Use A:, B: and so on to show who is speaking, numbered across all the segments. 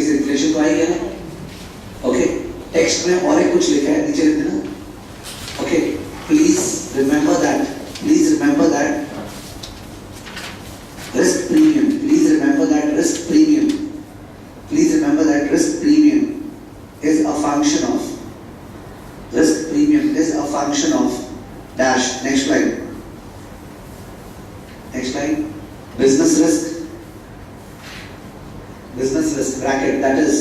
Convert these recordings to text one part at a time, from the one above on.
A: से इन्फ्लेशन तो आएगा ना। ओके, टेक्स्ट में और एक कुछ लिखा है, नीचे लिख देना। Okay, please remember that, please remember that risk premium, please remember that risk premium, please remember that risk premium is a function of, risk premium is a function of dash, next line, business risk bracket, that is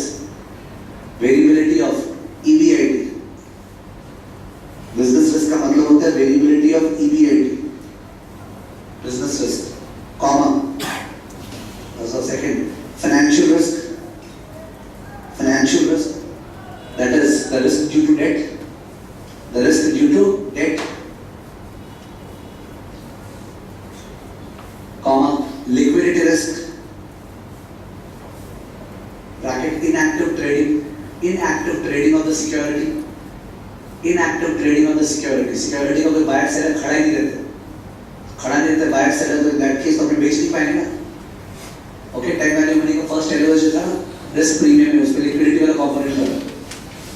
A: variability of EBIT. business risk का मतलब होता है variability of EBIT, business risk, comma, also second, financial risk, that is the risk due to debt, comma, liquidity risk, bracket, inactive trading of the security, security को कोई buyer seller खड़ा नहीं रहता buyer seller, तो that case तो अपने बेच नहीं पाएंगे ना। ओके, टाइम वैल्यू मनी का फर्स्ट एलिमेंट जो था ना, रिस्क प्रीमियम है, उसमें लिक्विडिटी वाला कंपोनेंट था,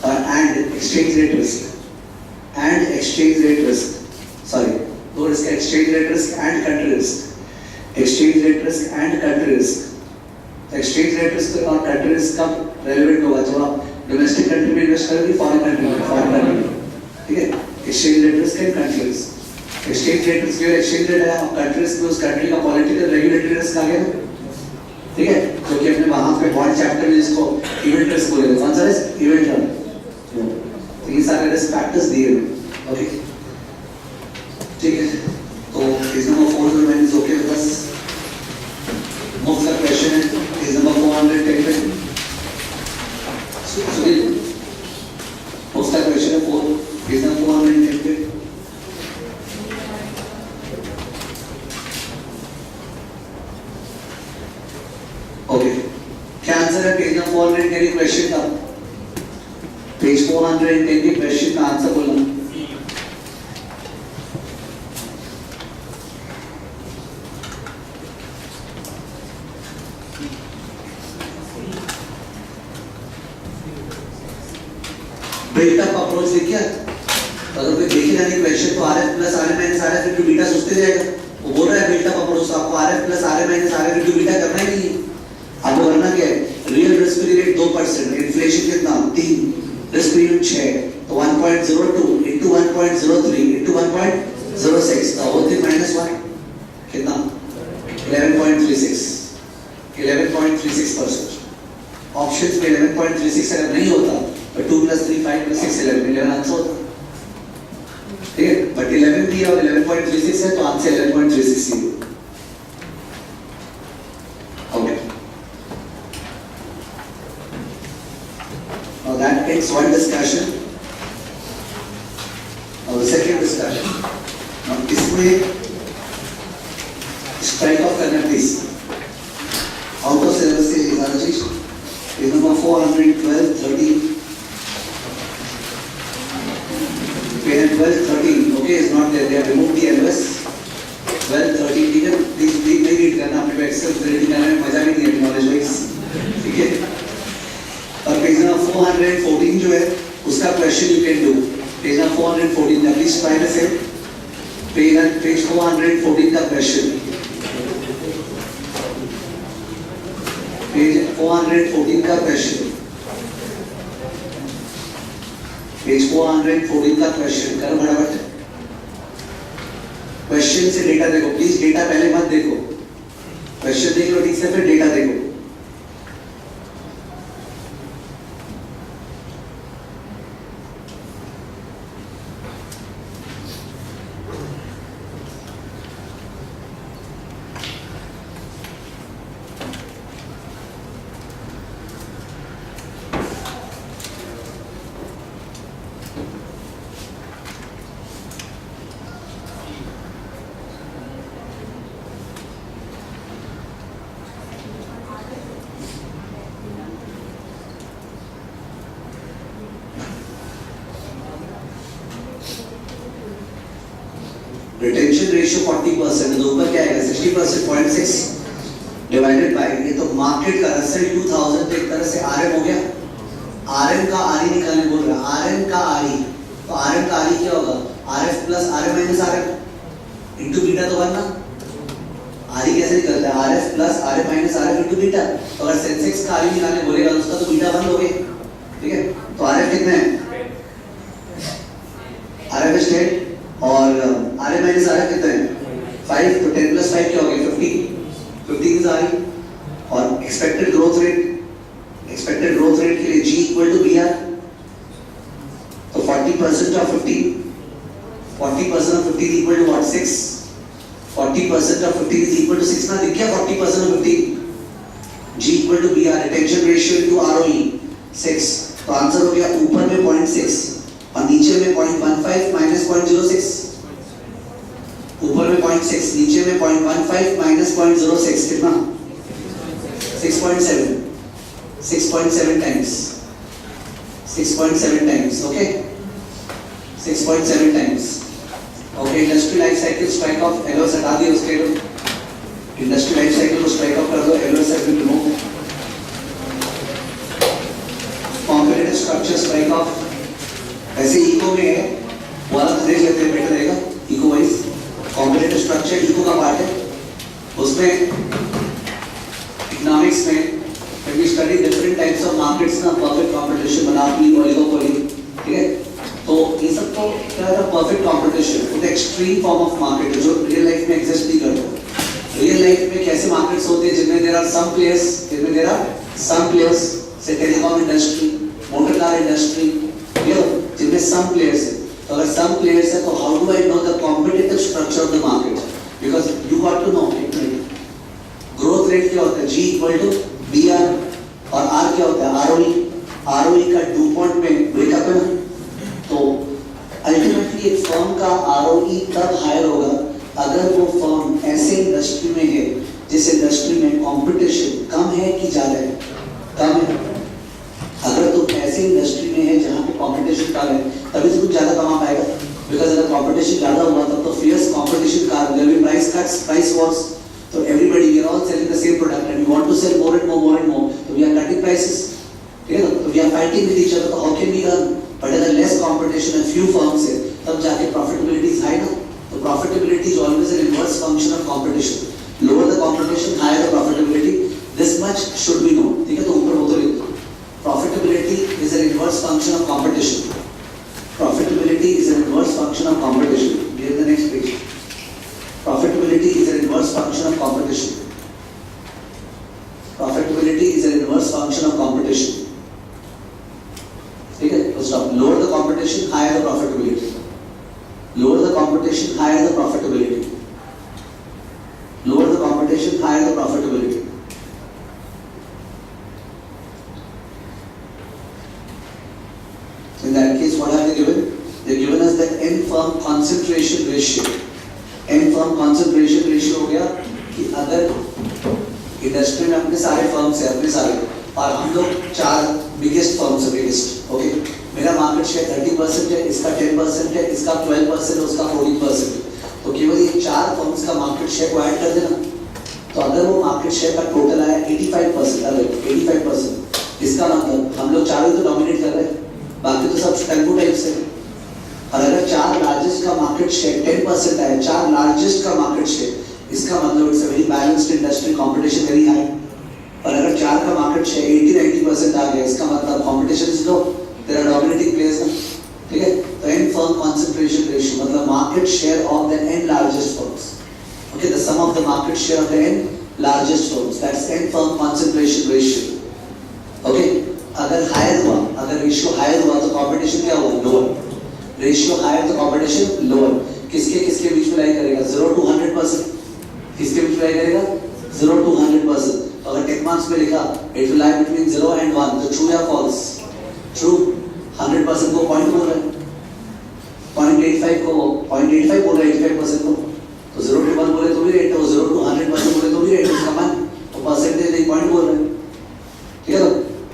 A: और and exchange rate risk, sorry, दो risk, exchange rate risk and country risk, exchange rate risk और कंट्री रिस्क कब रेलेवेंट होगा, जब आप डोमेस्टिक कंट्री में इन्वेस्ट करोगे, फॉरेन कंट्री में, ठीक है। Exchange rate risk and country risk, exchange rate risk exchange rate है, और कंट्री रिस्क में उस कंट्री का पॉलिटिकल रेगुलेटरी रिस्क आ गया, ठीक है, जो कि अपने वहां पे बॉन्ड चैप्टर में जिसको इवेंट रिस्क बोलेंगे, कौन सा रिस्क, इवेंट, तो ये सारे रिस्क फैक्टर्स दिए हुए। ओके, ठीक है, तो पेज नंबर 4 में मैंने ओके बस मुफ्त का क्वेश्चन है, पेज नंबर 410 पे सुनील, मुफ्त का क्वेश्चन है 4, पेज नंबर 410 पे। ओके, क्या आंसर है पेज नंबर 410 के क्वेश्चन का? पेज 410 के क्वेश्चन का आंसर बोलना। बिल्टअप अप्रोच देखिए, अगर कोई देखे जाने क्वेश्चन तो RF plus RF minus RF into beta सोचते जाएगा, वो बोल रहा है बिल्टअप अप्रोच, तो आपको RF plus RF minus RF into beta करना ही नहीं है। आपको करना क्या है, real risk free rate 2%, inflation कितना 3, रिस्क प्रीमियम 6, तो 1.02 into 1.03 into 1.06, तो होल थिंग -1 कितना 11.36%। ऑप्शंस में 11.36 अगर नहीं होता तो 2 + 3 5 + 6 11 आंसर होता, ठीक है, बट 11 दिया और 11.36 है तो आंसर 11.36 ही होगा। Okay, now that takes one discussion. Now the second discussion, now इसमें strike off करना प्लीज, out of syllabus से इजाज़त चाहिए, page number 412 13, page 12 13, okay, is not there, they have removed the LOS 12 13, ठीक है, प्लीज नहीं read करना, अपने एक्सेल रीडिंग करने में मजा भी नहीं है नॉलेज वाइज, ठीक है। और पेज नंबर 414 जो है उसका question you can do, page number 414 का प्लीज ट्राई से, पेज 414 का क्वेश्चन, पेज 414 का क्वेश्चन, पेज 414 का क्वेश्चन करो फटाफट। क्वेश्चन से डेटा देखो प्लीज, डेटा पहले मत देखो, क्वेश्चन देख लो ठीक से, फिर डेटा देखो। रिटेंशन रेशियो 40%, तो ऊपर क्या आएगा 60%, 0.6, डिवाइडेड बाय, ये तो मार्केट का रसेल 2000 तो एक तरह से आरएम हो गया। आरएम का आरई निकालने बोल रहा है, आरएम का आरई, तो आरएम का आरई क्या होगा, RF plus RM minus RM into beta तो बनना। आरई कैसे निकलता है, RF plus RM minus RM into beta. तो अगर सेंसेक्स का आरई निकालने बोलेगा उसका तो बीटा 1 लोगे, ठीक है। तो आरएफ कितने हैं, आरएफ इज 10 और आरएम माइनस आरएफ कितने हैं 5, तो 10 प्लस 5 क्या हो गया 15 इज आरई। और एक्सपेक्टेड ग्रोथ रेट के लिए G इक्वल टू BR, तो 40% of 15 equal to what 6, 40% of 15 is equal to 6 ना, दिख गया 40% of 15। G equal to BR, retention ratio into ROE 6, तो आंसर हो गया ऊपर में 0.6 और नीचे में 0.15 माइनस 0.06, ऊपर में 0.6 नीचे में 0.15 माइनस 0.06 कितना 6.7 times, okay 6.7 times. Okay, industry life cycle strike off LOS हटा दिए, उसके इंडस्ट्री लाइफ साइकिल को स्ट्राइक ऑफ कर दो, LOS have been removed. Competitive structure strike off, ऐसे इको में है वो वाला देख लेते हैं, बेटर रहेगा eco wise. Competitive structure eco का पार्ट है, उसमें इकोनॉमिक्स में when we study different types of markets ना, perfect competition, monopoly, oligopoly, ठीक है। तो ये सब तो क्या है, perfect competition, वो एक्सट्रीम फॉर्म ऑफ मार्केट है जो रियल लाइफ में एग्जिस्ट नहीं करता। रियल लाइफ में कैसे मार्केट्स होते हैं जिनमें there are some players, से telecom industry, motor car industry, जिनमें some players है। तो अगर some players है तो how do I know the competitive structure of the market? Because you got to know growth rate क्या होता है, G इक्वल टू BR और R क्या होता है ROE का DuPont में ब्रेकअप है ना। तो अल्टीमेटली एक फर्म का ROE तब हायर होगा अगर वो फर्म ऐसे इंडस्ट्री में है जिस इंडस्ट्री में कंपटीशन कम है कि ज्यादा है, कम है। अगर तुम ऐसे इंडस्ट्री में है जहाँ पे कंपटीशन कम है तभी तो तुम ज्यादा कमा पाएगा, बिकॉज अगर कंपटीशन ज्यादा हुआ तब तो फियर्स कंपटीशन का price cuts, price Wars, so everybody, we are all selling the same product and we want to sell more and more, so we are cutting prices, ठीक है। तो we are fighting with each other, तो how can we earn? But अगर less competition and few firms है तब जाके profitability is high ना। तो profitability is always an inverse function of competition, lower the competition, higher the profitability, this much should be known, ठीक है। तो ऊपर वो तो लिख दो, profitability is an inverse function of competition, profitability is an inverse function of competition, here the next page, profitability is an inverse function of competition, profitability is an inverse function of competition, ठीक है। तो stop, lower the competition, higher the profitability, lower the competition, higher the profitability, lower the competition, higher the profitability. In that case, what have they given? They've given us the N-firm concentration ratio. N-firm concentration ratio हो गया कि अगर industry में अपने सारे firms हैं, अपने सारे, और हम लोग 4 बिगेस्ट फर्म्स हैं, बिगेस्ट, ओके। मेरा मार्केट शेयर 30% है, इसका 10% है, इसका 12% है, उसका 14% है। तो केवल ये 4 फर्म्स का मार्केट शेयर को ऐड कर देना, तो अगर वो मार्केट शेयर का टोटल आया 85%, अगर 85%, इसका मतलब हम लोग चारों तो डोमिनेट कर रहे हैं, बाकी तो सब टेम्पो टाइप्स है। और अगर 4 लार्जेस्ट का मार्केट शेयर 10% आया, 4 लार्जेस्ट का मार्केट शेयर, इसका मतलब it's a very balanced industry, competition very high. और अगर 4 का मार्केट शेयर 80-90% आ गया, इसका मतलब competition is low, there are dominating players ना, ठीक है। तो एन फर्म कंसंट्रेशन रेशियो मतलब market share of the N largest firms, okay, the sum of the market share of the N largest firms, that's N firm concentration ratio, okay. अगर higher हुआ, अगर ratio higher हुआ तो competition क्या हुआ, lower, ratio higher तो competition lower. किसके किसके बीच में लाई करेगा, 0 to 100%, किसके बीच में लाई करेगा 0 to 100%। तो अगर टेक मार्क्स में लिखा it will lie between 0 and 1, तो ट्रू या फॉल्स, ट्रू। 100% को पॉइंट बोल रहे हैं, 0.85 को 0.85 बोल रहे हैं 85% को, तो 0 to 1 बोले तो भी रेट है, 0 to 100% बोले तो भी रेट है, उसका मान तो परसेंटेज नहीं पॉइंट बोल रहे हैं, ठीक है।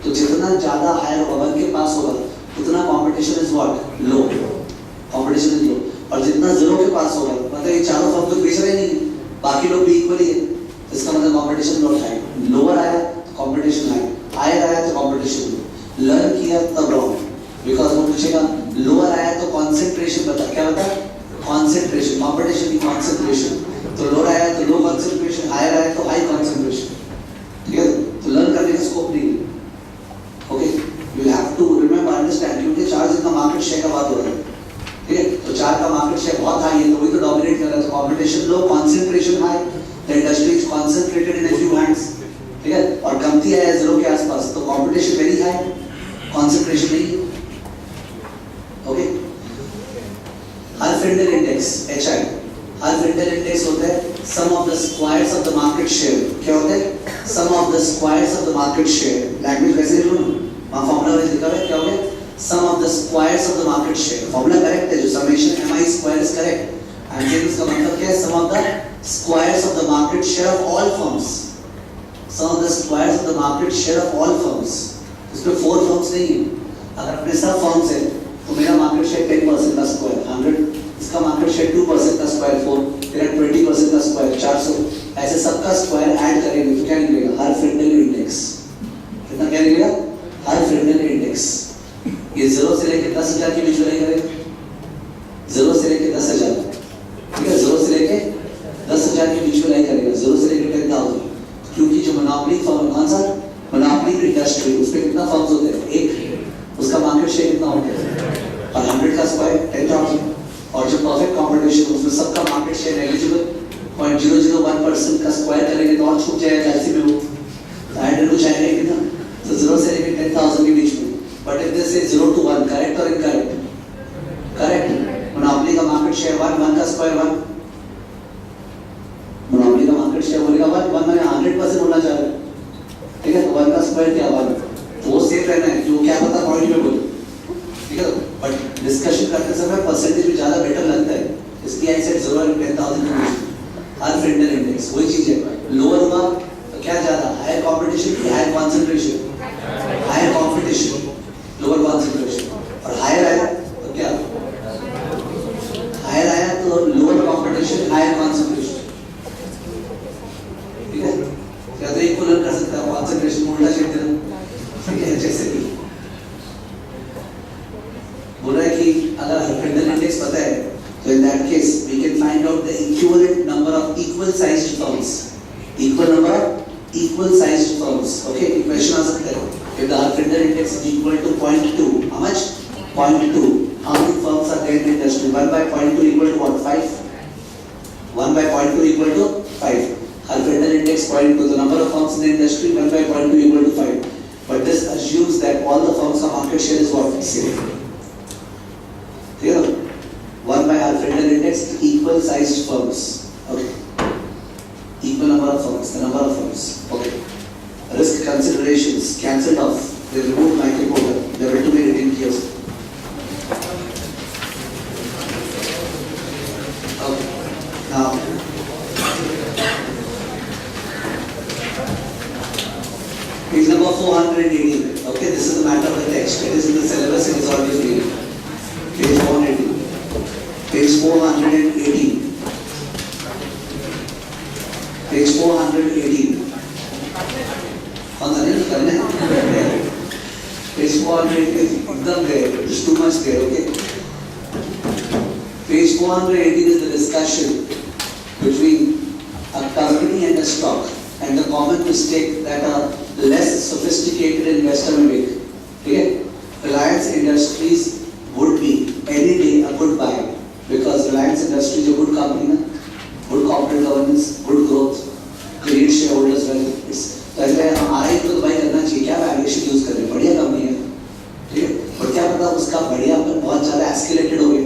A: तो जितना ज्यादा हायर होगा 1 के पास होगा उतना competition is what, low, competition is लो। और जितना 0 के पास होगा मतलब ये चारों फर्म तो बेच रहे नहीं, बाकी लोग भी इक्वली है, तो इसका मतलब कंपटीशन नॉट हाई, लोअर आया तो कंपटीशन हाई, हायर आया तो कंपटीशन लो। लर्न किया तब रॉन्ग, बिकॉज वो पूछेगा लोअर आया तो कंसंट्रेशन बता, क्या बता, कंसंट्रेशन, कंपटीशन की कंसंट्रेशन, तो लोअर आया तो लो कंसंट्रेशन, हायर आया तो हाई कंसंट्रेशन, ठीक है। तो लर्न करने का स्कोप नहीं है, okay. You have to remember understand, क्योंकि 4 जितना मार्केट शेयर का बात हो रहा है, ठीक है। तो 4 का मार्केट शेयर बहुत हाई है, तो वही तो डोमिनेट कर रहा है, तो competition low, concentration high, the industry is concentrated in a few hands, ठीक है। और कमती है 0 के आसपास, तो कंपटीशन वेरी हाई, कंसंट्रेशन नहीं है, okay. Herfindahl index HI, Herfindahl index होता है sum of the squares of the market share, क्या होता है, sum of the squares of the market share, language वैसे लिखो ना, वहां फॉर्मूला में लिखा है, क्या हो गया, sum of the squares of the market share, formula correct है, जो summation mi square is correct, and then इसका मतलब क्या है, sum of the squares of the market share of all firms, sum of the squares of the market share of all firms, इसमें 4 firms नहीं है, अगर अपने सब firms है तो मेरा market share 10% का स्क्वायर 100, इसका market share 2% का स्क्वायर 4, तेरा 20% का स्क्वायर 400, ऐसे सबका स्क्वायर ऐड करेंगे तो क्या निकलेगा, हरफिल्डर इंडेक्स, कितना क्या निकलेगा, हरफिल्डर इंडेक्स। ये 0 से लेके 10,000 के बीच में करेगा, 0 से लेके 10,000, ठीक है, 0 से लेके 10,000 के बीच में नहीं करेगा, 0 से लेके 10,000, क्योंकि जो मोनोपोली फर्म, कौन सा मोनोपोली इंडस्ट्री, उसपे कितना फर्म्स होते हैं, एक, उसका मार्केट शेयर कितना होता है, और 100 का स्क्वायर 10,000, और जो परफेक्ट कंपटीशन उसमें सबका मार्केट शेयर नेग्लिजिबल 0.001% का स्क्वायर करेंगे तो और छूट जाएगा ऐसे में, वो ऐड हो जाएगा कितना, तो 0 से लेके 10,000 के बीच में। But if they say 0 to 1, correct or incorrect? Correct. Monopoly का market share 1 का square 1. Monopoly का market share बोलेगा 1 मैंने 100% होना चाह रहा है, ठीक है, तो 1 का square क्या 1, तो वो सेफ रहना है, जो क्या पता पॉइंट में बोले, ठीक है। बट डिस्कशन करते समय परसेंटेज भी ज़्यादा बेटर लगता है, इसलिए आई सेड 0 and 10,000 के बीच, हरफिल्डर इंडेक्स वही चीज़ है, लोअर हुआ तो क्या ज़्यादा, हायर कॉम्पिटिशन की higher concentration, higher competition, lower concentration, और हायर आया तो क्या, हायर आया तो लोअर कॉम्पिटिशन हायर कॉन्सेंट्रेशन, ठीक है। क्या तो एक को लर्न कर सकता है, कॉन्सेंट्रेशन उल्टा शेप देना, ठीक है। जैसे कि बोला है कि अगर हरफिल्डर इंडेक्स पता है तो in that case we can find out the equivalent number of equal sized firms, equal number of equal sized firms, okay. Question आ सकता है, if the hurfield index is equal to 0.2, how much, 0.2, how many firms are there in the industry, 1 by 0.2 equal to what, 5, 1 by 0.2 equal to 5, hurfield index 0.2, the number of firms in the industry 1 by 0.2 equal to 5, but this assumes that all the firms of market share is what, same, clear, 1 by hurfield index equal sized firms, okay, equal number of firms, the number of firms, okay. Risk considerations cancelled off. They removed Michael Porter. They were to be written here. Okay. Now, page number 418. Okay, this is the matter of the text. It is in the syllabus. It is already read. Page 418. Page 418. Page 418. Page 418 is एकदम there, it's too much there, okay? Page 418 is the discussion between a company and a stock and the common mistake that a less sophisticated investor may make, okay? Reliance Industries would be any day a good buy because Reliance Industries is a good company, good corporate governance, good growth, great shareholders wealth. पहले हमारा ही तो भाई करना चाहिए, क्या valuation use कर रहे हैं, बढ़िया कंपनी है, ठीक है, और क्या पता उसका बढ़िया पर बहुत ज़्यादा एस्केलेटेड हो गए,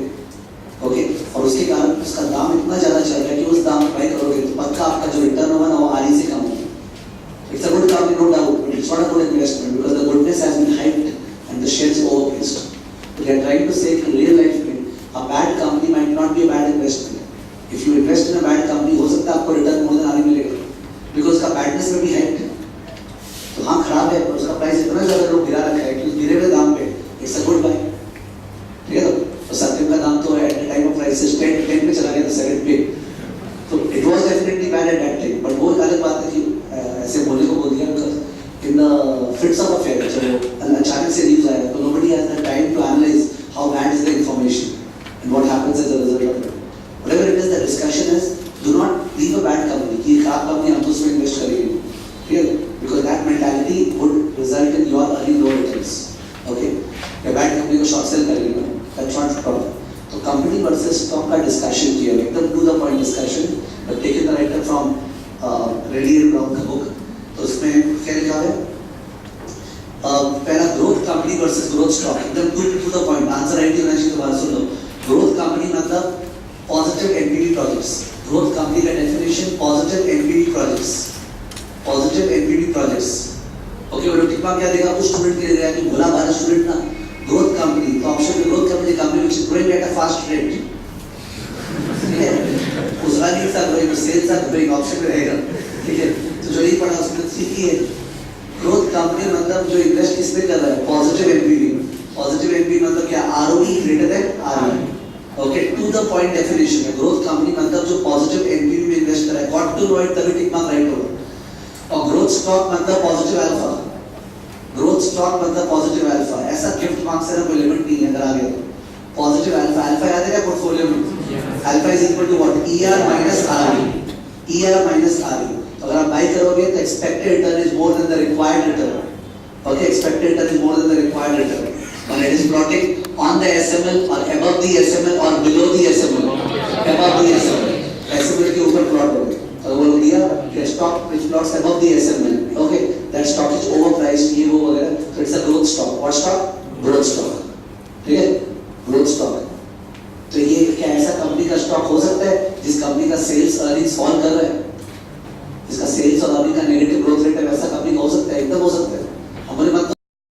A: ओके, और उसके कारण उसका दाम इतना ज़्यादा चल रहा है कि उस दाम पर बाई करोगे तो पक्का आपका जो रिटर्न होगा ना वो आरी से कम होगा। It's a good company no doubt, but it's not a good investment because the goodness has been hyped and the shares overpriced. They are trying to say कि रियल लाइफ में a bad company might not be a bad investment. If you invest in a bad company हो सकता है आपको return more than आरी मिलेगा because का badness में भी हाइप्ड। तो हाँ खराब है पर उसका प्राइस इतना ज़्यादा लोग गिरा रखा है कि गिरे हुए दाम पे इट्स अ गुड बाय, ठीक है। तो सत्यम का दाम तो at the time of prices 10 पे चला गया था 7 पे, तो it was definitely bad at that time, but वो अलग बात है तो अचानक से न्यूज आया तो nobody has the time to analyze how bad is the information and what happens as a result of it. Whatever it is, the discussion is do not leave a bad company. कि खराब company हम तो उसमें invest करेंगे, clear? Because that mentality would result in your early low returns. Okay? या bad company को short sell करेंगे, that's not problem. तो company versus stock का discussion किया, एकदम to the point discussion. I've taken the writer from Reddy and Brown का book. तो उसमें क्या लिखा है? पहला growth company versus growth stock, एकदम to the point, answer right होना चाहिए तो बात सुन लो. ग्रोथ कंपनी मतलब positive NPV projects. Growth company का definition positive NPV projects, positive NPV projects. Okay, वो टिक मार्क क्या देगा? कुछ स्टूडेंट के लिए देगा कि भोला भाला स्टूडेंट ना. ग्रोथ कंपनी तो ऑप्शन में growth company which is growing at a fast rate. ठीक है, उस रनिंग सा growing, sales are growing, option में रहेगा. ठीक है, तो जो नहीं पढ़ा उसने सीखी है. ग्रोथ कंपनी मतलब जो इन्वेस्ट किसमें कर रहा है? Positive NPV. पॉजिटिव एनपीवी मतलब क्या? ROE greater than ROE. Okay, to the point definition है. ग्रोथ कंपनी मतलब जो पॉजिटिव एनपीवी में इन्वेस्ट कर रहा है. गॉट टू नो इट, तभी टिक मार्क राइट होगा. और ग्रोथ स्टॉक मतलब पॉजिटिव अल्फा. ग्रोथ स्टॉक मतलब पॉजिटिव अल्फा. ऐसा गिफ्ट मार्क से ना कोई लिमिट नहीं है. अगर आ गया पॉजिटिव अल्फा, अल्फा याद है क्या पोर्टफोलियो में? Alpha is equal to what? ER minus RE. ER minus RE. अगर आप बाई करोगे तो expected return is more than the required return. Okay, expected return is more than the required return. और it is plotting on the SML और above the SML और below the SML. Above the SML, SML के ऊपर plot होगा. और वो दिया कि stock which plots above the SML. Okay, that stock is over priced, ये वो वगैरह. तो it's a growth stock. What stock?